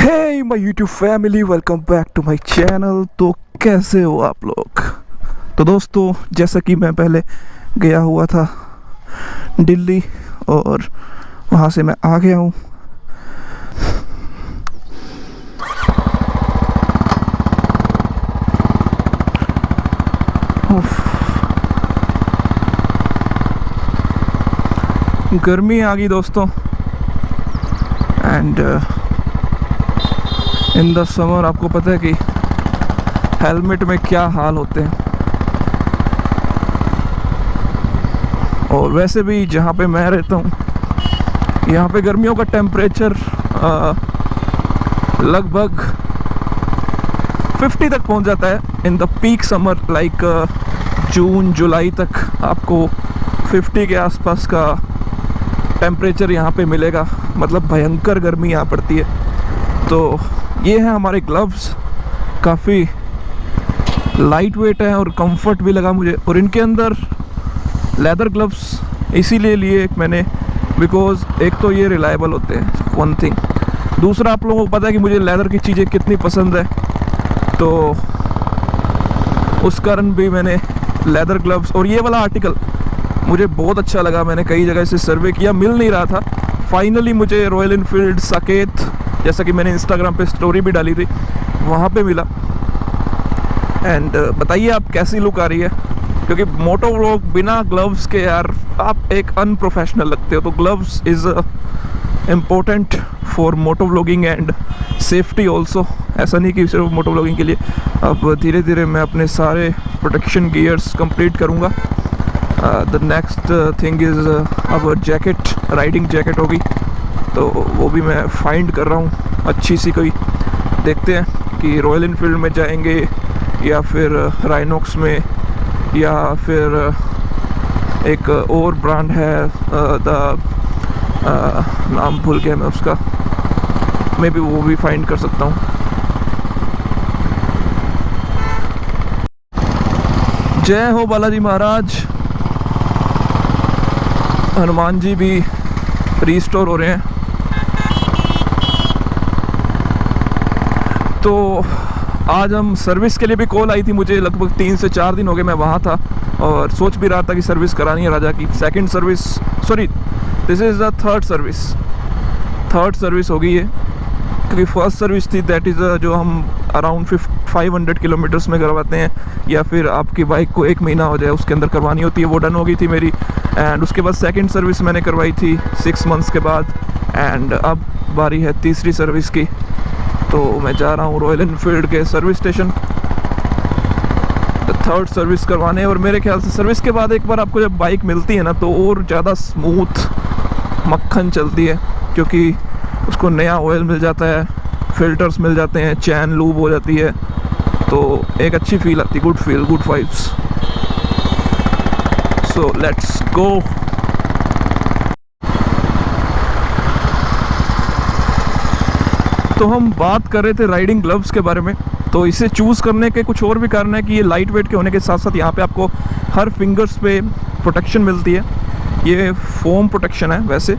Hey my YouTube family, welcome back to my channel. तो कैसे हो आप लोग? तो दोस्तों, जैसा कि मैं पहले गया हुआ था दिल्ली और वहाँ से मैं आ गया हूँ। गर्मी आ गई दोस्तों, एंड इन द समर आपको पता है कि हेलमेट में क्या हाल होते हैं। और वैसे भी जहाँ पे मैं रहता हूँ यहाँ पे गर्मियों का टेम्परेचर लगभग 50 तक पहुँच जाता है। In the peak summer like June July तक आपको 50 के आसपास का टेम्परेचर यहाँ पे मिलेगा। मतलब भयंकर गर्मी यहाँ पड़ती है। तो ये है हमारे ग्लव्स, काफ़ी लाइट वेट है और कंफर्ट भी लगा मुझे। और इनके अंदर लेदर ग्लव्स इसीलिए लिए मैंने बिकॉज़ एक तो ये रिलायबल होते हैं, वन थिंग। दूसरा, आप लोगों को पता है कि मुझे लेदर की चीज़ें कितनी पसंद है, तो उस कारण भी मैंने लेदर ग्लव्स। और ये वाला आर्टिकल मुझे बहुत अच्छा लगा। मैंने कई जगह से सर्वे किया, मिल नहीं रहा था। फाइनली मुझे रॉयल इनफील्ड साकेत, जैसा कि मैंने इंस्टाग्राम पे स्टोरी भी डाली थी, वहाँ पे मिला। एंड बताइए आप कैसी लुक आ रही है, क्योंकि मोटो व्लॉग बिना ग्लव्स के यार आप एक अनप्रोफेशनल लगते हो। तो gloves is important for moto vlogging and safety also. ऐसा नहीं कि सिर्फ मोटो व्लॉगिंग के लिए। अब धीरे धीरे मैं अपने सारे प्रोटेक्शन गियर्स कंप्लीट करूँगा। द नेक्स्ट थिंग इज़ अब जैकेट, राइडिंग जैकेट होगी, तो वो भी मैं फाइंड कर रहा हूँ अच्छी सी कोई। देखते हैं कि रॉयल इनफील्ड में जाएंगे या फिर राइनॉक्स में, या फिर एक और ब्रांड है नाम भूल गया मैं उसका, मैं भी वो भी फाइंड कर सकता हूँ। जय हो बालाजी महाराज। हनुमान जी भी रीस्टोर हो रहे हैं। तो आज हम सर्विस के लिए भी कॉल आई थी मुझे, लगभग 3 से 4 दिन हो गए मैं वहाँ था और सोच भी रहा था कि सर्विस करानी है राजा की। Second service, sorry this is the third service होगी ये, क्योंकि फर्स्ट सर्विस थी दैट इज़ जो हम अराउंड 500 किलोमीटर्स में करवाते हैं, या फिर आपकी बाइक को 1 महीना हो जाए उसके अंदर करवानी होती है, वो डन हो गई थी मेरी। एंड उसके बाद सेकंड सर्विस मैंने करवाई थी 6 मंथ्स के बाद। एंड अब बारी है तीसरी सर्विस की। तो मैं जा रहा हूँ रॉयल इनफील्ड के सर्विस स्टेशन थर्ड सर्विस करवाने। और मेरे ख्याल से सर्विस के बाद एक बार आपको जब बाइक मिलती है ना, तो और ज़्यादा स्मूथ मक्खन चलती है, क्योंकि उसको नया ऑयल मिल जाता है, फिल्टर्स मिल जाते हैं, चैन लूब हो जाती है, तो एक अच्छी फील आती है, good feel, good vibes. So let's go. तो हम बात कर रहे थे राइडिंग ग्लव्स के बारे में। तो इसे चूज़ करने के कुछ और भी कारण है कि ये लाइट वेट के होने के साथ साथ यहाँ पे आपको हर फिंगर्स पे प्रोटेक्शन मिलती है। ये फोम प्रोटेक्शन है वैसे।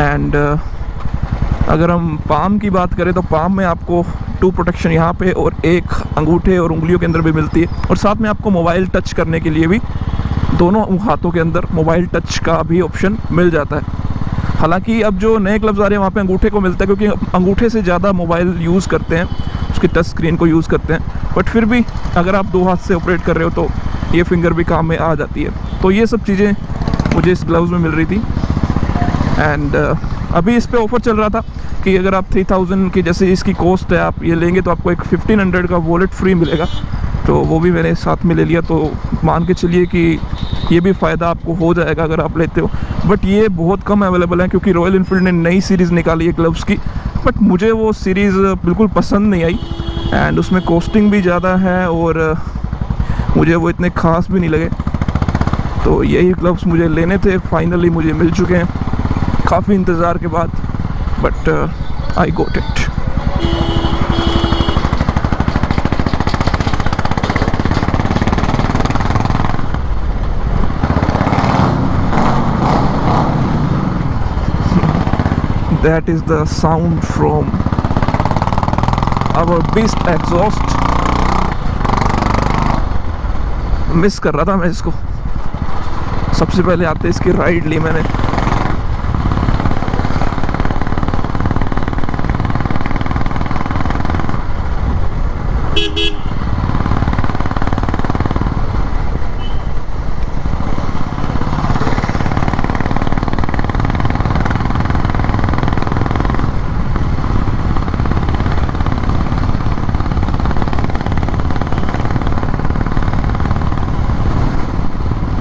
एंड अगर हम पाम की बात करें तो पाम में आपको 2 प्रोटेक्शन यहाँ पे और एक अंगूठे और उंगलियों के अंदर भी मिलती है। और साथ में आपको मोबाइल टच करने के लिए भी दोनों हाथों के अंदर मोबाइल टच का भी ऑप्शन मिल जाता है। हालांकि अब जो नए ग्लव्स आ रहे हैं वहाँ पे अंगूठे को मिलता है, क्योंकि अंगूठे से ज़्यादा मोबाइल यूज़ करते हैं, उसकी टच स्क्रीन को यूज़ करते हैं। बट फिर भी अगर आप 2 हाथ से ऑपरेट कर रहे हो तो ये फिंगर भी काम में आ जाती है। तो ये सब चीज़ें मुझे इस ग्लव्स में मिल रही थी। एंड अभी इस पे ऑफ़र चल रहा था कि अगर आप 3000 की जैसे इसकी कॉस्ट है, आप ये लेंगे तो आपको एक 1500 का वॉलेट फ्री मिलेगा। तो वो भी मैंने साथ में ले लिया। तो मान के चलिए कि ये भी फ़ायदा आपको हो जाएगा अगर आप लेते हो। बट ये बहुत कम अवेलेबल है, क्योंकि रॉयल इनफील्ड ने नई सीरीज़ निकाली है ग्लव्स की। बट मुझे वो सीरीज़ बिल्कुल पसंद नहीं आई, एंड उसमें कॉस्टिंग भी ज़्यादा है और मुझे वो इतने ख़ास भी नहीं लगे। तो यही ग्लव्स मुझे लेने थे, फाइनली मुझे मिल चुके हैं काफ़ी इंतज़ार के बाद। But I got it. that is the sound from our beast exhaust. Miss कर रहा था मैं इसको, सबसे पहले आते इसकी राइड ली मैंने।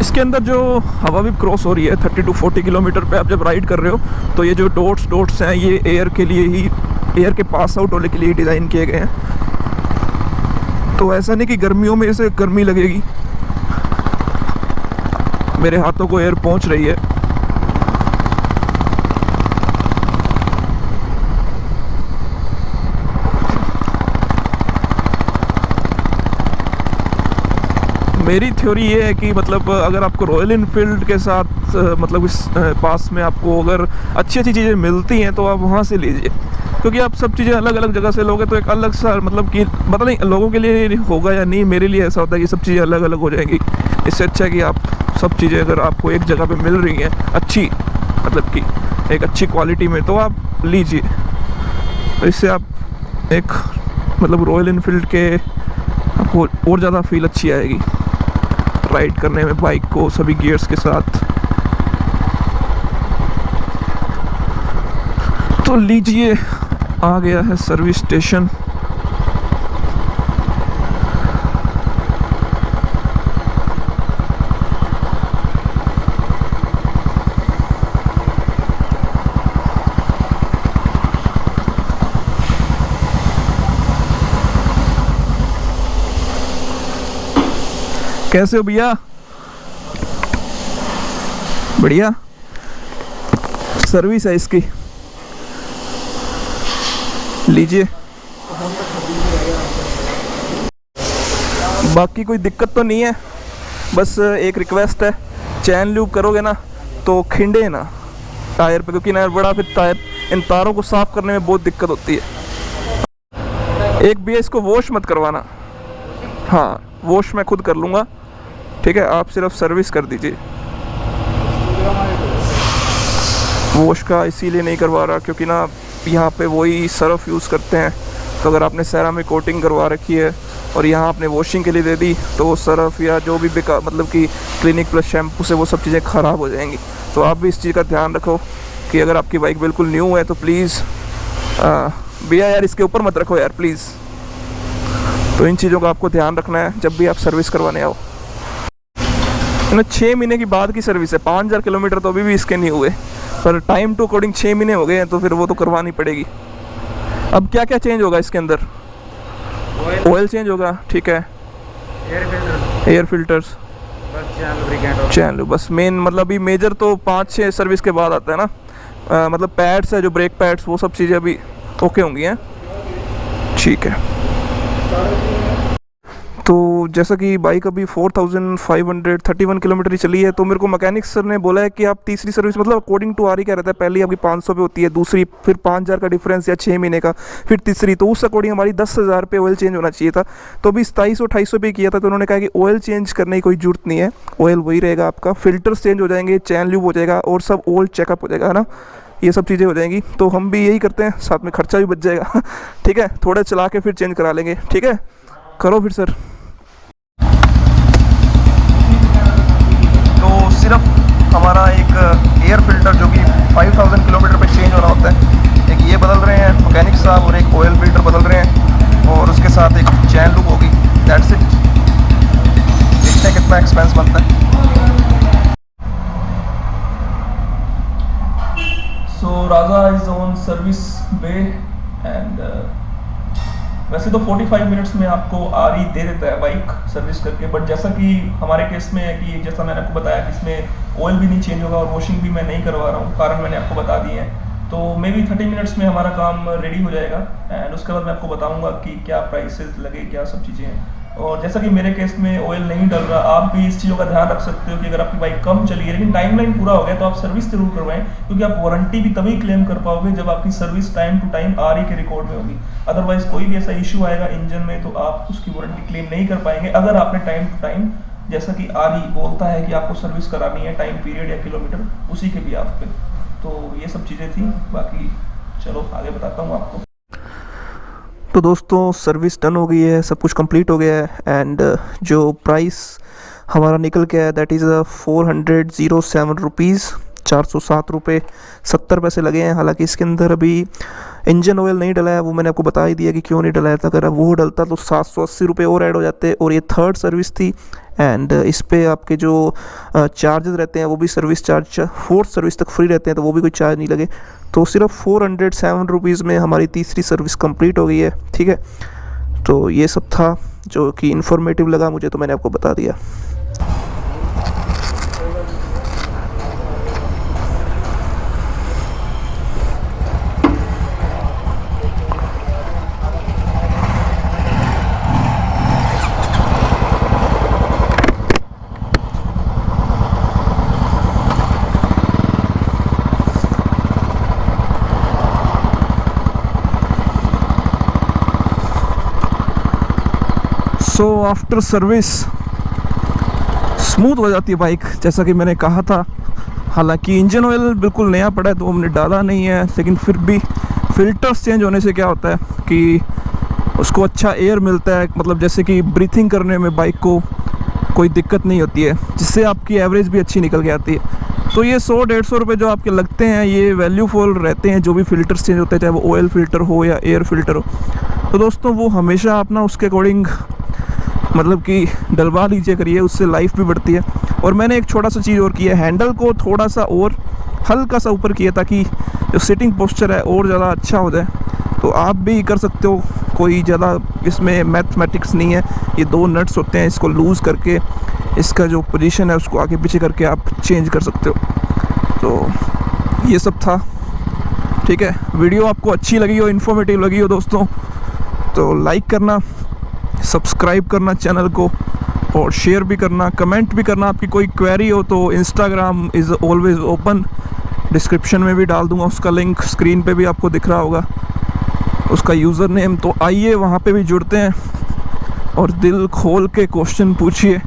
इसके अंदर जो हवा भी क्रॉस हो रही है 30 to 40 किलोमीटर पे आप जब राइड कर रहे हो, तो ये जो डॉट्स हैं ये एयर के लिए ही, एयर के पास आउट होने के लिए डिज़ाइन किए गए हैं। तो ऐसा नहीं कि गर्मियों में इसे गर्मी लगेगी। मेरे हाथों को एयर पहुंच रही है। मेरी थ्योरी ये है कि मतलब अगर आपको रॉयल इनफील्ड के साथ मतलब इस पास में आपको अगर अच्छी अच्छी चीज़ें मिलती हैं तो आप वहाँ से लीजिए, क्योंकि आप सब चीज़ें अलग अलग जगह से लोगे तो एक अलग सा मतलब कि पता नहीं लोगों के लिए होगा या नहीं, मेरे लिए ऐसा होता है कि सब चीज़ें अलग अलग हो जाएंगी। इससे अच्छा है कि आप सब चीज़ें अगर आपको एक जगह पे मिल रही हैं अच्छी, मतलब कि एक अच्छी क्वालिटी में, तो आप लीजिए। इससे आप एक मतलब रॉयल इनफील्ड के आपको और ज़्यादा फील अच्छी आएगी राइड करने में बाइक को सभी गियर्स के साथ। तो लीजिए, आ गया है सर्विस स्टेशन। कैसे हो भैया? बढ़िया सर्विस है इसकी, लीजिए। बाकी कोई दिक्कत तो नहीं है, बस एक रिक्वेस्ट है, चैन लूप करोगे ना तो खिंडे ना टायर पे, क्योंकि ना बड़ा फिर टायर, इन तारों को साफ करने में बहुत दिक्कत होती है। एक भी इसको वॉश मत करवाना। हाँ, वॉश मैं खुद कर लूँगा, ठीक है, आप सिर्फ सर्विस कर दीजिए। वॉश का इसीलिए नहीं करवा रहा क्योंकि ना यहाँ पे वही सर्फ यूज़ करते हैं, तो अगर आपने सेरामिक कोटिंग करवा रखी है और यहाँ आपने वॉशिंग के लिए दे दी तो वो सर्फ या जो भी बेकार मतलब कि क्लिनिक प्लस शैम्पू से वो सब चीज़ें ख़राब हो जाएंगी। तो आप भी इस चीज़ का ध्यान रखो कि अगर आपकी बाइक बिल्कुल न्यू है तो प्लीज़ भैया यार इसके ऊपर मत रखो यार प्लीज़। तो इन चीज़ों का आपको ध्यान रखना है जब भी आप सर्विस करवाने आओ। ना 6 महीने की बाद की सर्विस है, 5000 किलोमीटर तो अभी भी इसके नहीं हुए, पर टाइम टू अकॉर्डिंग 6 महीने हो गए हैं, तो फिर वो तो करवानी पड़ेगी। अब क्या क्या चेंज होगा इसके अंदर? ऑयल चेंज होगा, ठीक है, एयर फिल्टर्स, चैन लूप, बस मेन मतलब अभी मेजर तो 5-6 सर्विस के बाद आता है ना। मतलब पैड्स है जो ब्रेक पैड्स, वो सब चीज़ें अभी ओके होंगी हैं, ठीक है। तो जैसा कि बाइक अभी 4531 किलोमीटर ही चली है, तो मेरे को मैकेनिक सर ने बोला है कि आप तीसरी सर्विस मतलब अकॉर्डिंग टू आर ही क्या रहता है, पहली आपकी 500 पे होती है, दूसरी फिर 5000 का डिफरेंस या 6 महीने का, फिर तीसरी, तो उस अकॉर्डिंग हमारी 10,000 पे ऑयल चेंज होना चाहिए था। तो अभी 2700-2800 पे किया था, तो उन्होंने कहा कि ऑयल चेंज करने की कोई जरूरत नहीं है, ऑयल वही रहेगा आपका, फिल्टर्स चेंज हो जाएंगे, चैन लूब हो जाएगा और सब ऑयल चेकअप हो जाएगा, है ना, ये सब चीज़ें हो जाएंगी। तो हम भी यही करते हैं, साथ में खर्चा भी बच जाएगा ठीक है, थोड़ा चला के फिर चेंज करा लेंगे, ठीक है, करो फिर सर। तो सिर्फ हमारा एक एयर फिल्टर जो कि 5000 किलोमीटर पे चेंज होना होता है, एक ये बदल रहे हैं मैकेनिक साहब, और एक ऑयल फिल्टर बदल रहे हैं, और उसके साथ एक चैन लूप होगी, दैट्स इट। देखते हैं कितना एक्सपेंस बनता है। So Raja is on service bay and वैसे तो 45 मिनट्स में आपको आरई दे देता है बाइक सर्विस करके, बट जैसा कि हमारे केस में है कि जैसा मैंने आपको बताया कि इसमें ऑयल भी नहीं चेंज होगा और वॉशिंग भी मैं नहीं करवा रहा हूँ, कारण मैंने आपको बता दिए हैं। तो मे बी 30 मिनट्स में हमारा काम रेडी हो जाएगा, एंड उसके बाद मैं आपको बताऊँगा कि क्या प्राइसेस लगे, क्या सब चीज़ें हैं। और जैसा कि मेरे केस में ऑयल नहीं डल रहा, आप भी इस चीज़ों का ध्यान रख सकते हो कि अगर आपकी बाइक कम चली है लेकिन टाइमलाइन पूरा हो गया तो आप सर्विस जरूर करवाएं, क्योंकि आप वारंटी भी तभी क्लेम कर पाओगे जब आपकी service time to time RE के रिकॉर्ड में होगी। अदरवाइज कोई भी ऐसा इशू आएगा इंजन में तो आप उसकी वारंटी क्लेम नहीं कर पाएंगे अगर आपने टाइम टू टाइम, जैसा कि RE बोलता है कि आपको सर्विस करानी है टाइम पीरियड या किलोमीटर, उसी के भी आप पे। तो ये सब चीज़ें थी, बाकी चलो आगे बताता हूँ आपको। तो दोस्तों सर्विस डन हो गई है, सब कुछ कंप्लीट हो गया है एंड जो प्राइस हमारा निकल के आया दैट इज़ 407 रुपीज़, 407 रुपये 70 पैसे लगे हैं। हालांकि इसके अंदर अभी इंजन ऑयल नहीं डला है, वो मैंने आपको बता ही दिया कि क्यों नहीं डलाया था। अगर अब वो डलता तो 780 रुपये और ऐड हो जाते, और ये थर्ड सर्विस थी एंड इस पे आपके जो चार्जेस रहते हैं वो भी सर्विस चार्ज 4th सर्विस तक फ्री रहते हैं, तो वो भी कोई चार्ज नहीं लगे। तो सिर्फ 407 रुपीज़ में हमारी तीसरी सर्विस कंप्लीट हो गई है। ठीक है, तो ये सब था जो कि इन्फॉर्मेटिव लगा मुझे, तो मैंने आपको बता दिया। सो आफ्टर सर्विस स्मूथ हो जाती है बाइक, जैसा कि मैंने कहा था। हालांकि इंजन ऑयल बिल्कुल नया पड़ा है तो हमने डाला नहीं है, लेकिन फिर भी फ़िल्टर्स चेंज होने से क्या होता है कि उसको अच्छा एयर मिलता है, मतलब जैसे कि ब्रीथिंग करने में बाइक को कोई दिक्कत नहीं होती है, जिससे आपकी एवरेज भी अच्छी निकल के आती है। तो ये 100-150 रुपये जो आपके लगते हैं ये वैल्यूफुल रहते हैं, जो भी फ़िल्टर्स चेंज होते हैं, चाहे वो ऑयल फ़िल्टर हो या एयर फ़िल्टर हो। तो दोस्तों वो हमेशा अपना उसके अकॉर्डिंग मतलब कि डलवा लीजिए करिए, उससे लाइफ भी बढ़ती है। और मैंने एक छोटा सा चीज़ और किया है, हैंडल को थोड़ा सा और हल्का सा ऊपर किया ताकि जो सिटिंग पोस्चर है और ज़्यादा अच्छा हो जाए। तो आप भी कर सकते हो, कोई ज़्यादा इसमें मैथमेटिक्स नहीं है। ये 2 नट्स होते हैं, इसको लूज़ करके इसका जो पोजीशन है उसको आगे पीछे करके आप चेंज कर सकते हो। तो ये सब था। ठीक है, वीडियो आपको अच्छी लगी हो, इन्फॉर्मेटिव लगी हो दोस्तों, तो लाइक करना, सब्सक्राइब करना चैनल को, और शेयर भी करना, कमेंट भी करना। आपकी कोई क्वेरी हो तो Instagram is always open, description में भी डाल दूंगा उसका लिंक, स्क्रीन पे भी आपको दिख रहा होगा उसका यूज़र नेम। तो आइए वहाँ पे भी जुड़ते हैं और दिल खोल के क्वेश्चन पूछिए,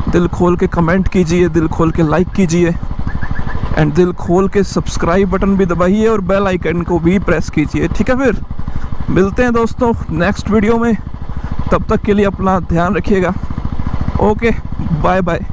दिल खोल के कमेंट कीजिए, दिल खोल के लाइक कीजिए एंड दिल खोल के सब्सक्राइब बटन भी दबाइए और बेल आइकन को भी प्रेस कीजिए। ठीक है, फिर मिलते हैं दोस्तों नेक्स्ट वीडियो में, तब तक के लिए अपना ध्यान रखिएगा। Okay, bye bye.